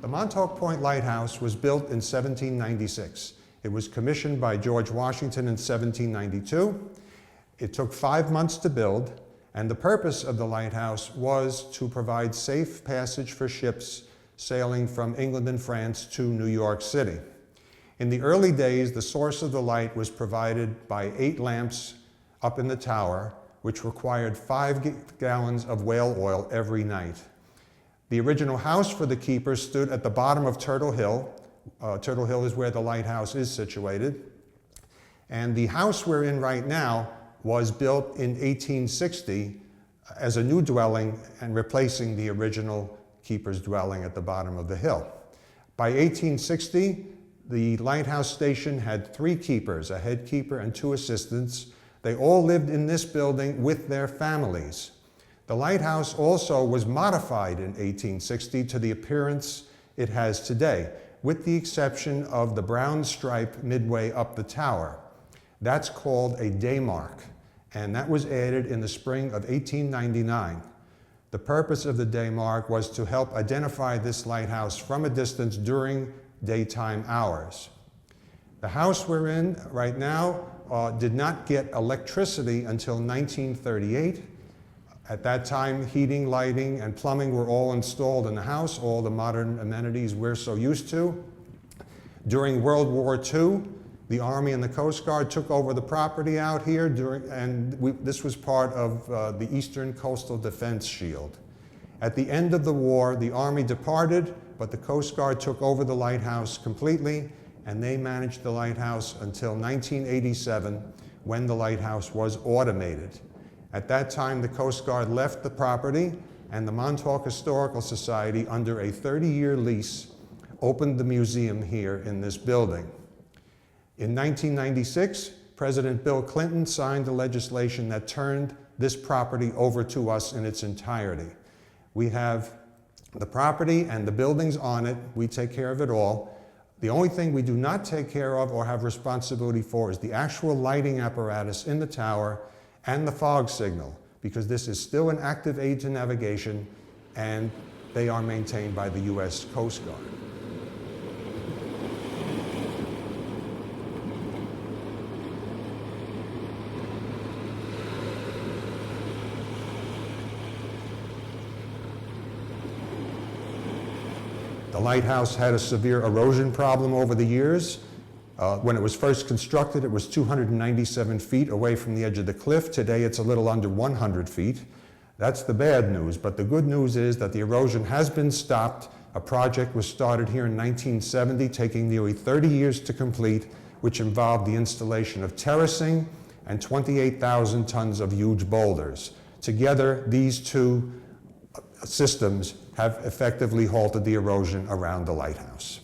The Montauk Lighthouse was built in 1796. It was commissioned by George Washington in 1792. It took 5 months to build, and the purpose of the lighthouse was to provide safe passage for ships sailing from England and France to New York City. In the early days, the source of the light was provided by 8 lamps up in the tower, which required 5 gallons of whale oil every night. The original house for the keeper stood at the bottom of Turtle Hill. Turtle Hill is where the lighthouse is situated. And the house we're in right now was built in 1860 as a new dwelling and replacing the original keeper's dwelling at the bottom of the hill. By 1860, the lighthouse station had 3 keepers, a head keeper and 2 assistants. They all lived in this building with their families. The lighthouse also was modified in 1860 to the appearance it has today, with the exception of the brown stripe midway up the tower. That's called a day mark, and that was added in the spring of 1899. The purpose of the day mark was to help identify this lighthouse from a distance during daytime hours. The house we're in right now did not get electricity until 1938. At that time, heating, lighting, and plumbing were all installed in the house, all the modern amenities we're so used to. During World War II, the Army and the Coast Guard took over the property out here, this was part of the Eastern Coastal Defense Shield. At the end of the war, the Army departed, but the Coast Guard took over the lighthouse completely, and they managed the lighthouse until 1987, when the lighthouse was automated. At that time, the Coast Guard left the property, and the Montauk Historical Society, under a 30-year lease, opened the museum here in this building. In 1996, President Bill Clinton signed the legislation that turned this property over to us in its entirety. We have the property and the buildings on it. We take care of it all. The only thing we do not take care of or have responsibility for is the actual lighting apparatus in the tower and the fog signal, because this is still an active aid to navigation, and they are maintained by the U.S. Coast Guard. The lighthouse had a severe erosion problem over the years. When it was first constructed, it was 297 feet away from the edge of the cliff. Today, it's a little under 100 feet. That's the bad news, but the good news is that the erosion has been stopped. A project was started here in 1970, taking nearly 30 years to complete, which involved the installation of terracing and 28,000 tons of huge boulders. Together, these 2 systems have effectively halted the erosion around the lighthouse.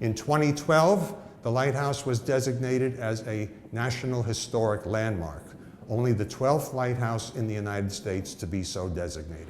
In 2012, the lighthouse was designated as a National Historic Landmark, only the 12th lighthouse in the United States to be so designated.